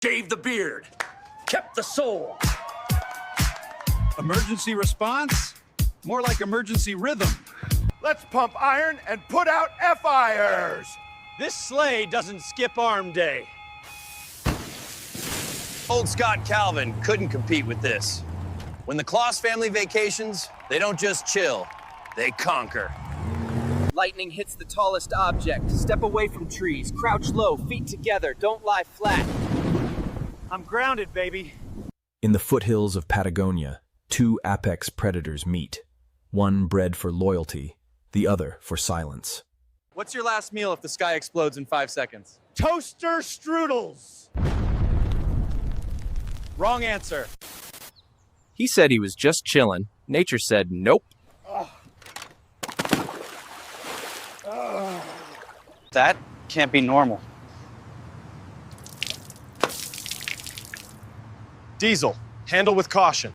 Shaved the beard. Kept the soul. Emergency response? More like emergency rhythm. Let's pump iron and put out F-fires. This sleigh doesn't skip arm day. Old Scott Calvin couldn't compete with this. When the Claus family vacations, they don't just chill, they conquer. Lightning hits the tallest object. Step away from trees. Crouch low, feet together. Don't lie flat. I'm grounded, baby. In the foothills of Patagonia, two apex predators meet. One bred for loyalty, the other for silence. What's your last meal if the sky explodes in 5 seconds? Toaster strudels. Wrong answer. He said he was just chillin'. Nature said nope. That can't be normal. Diesel, handle with caution.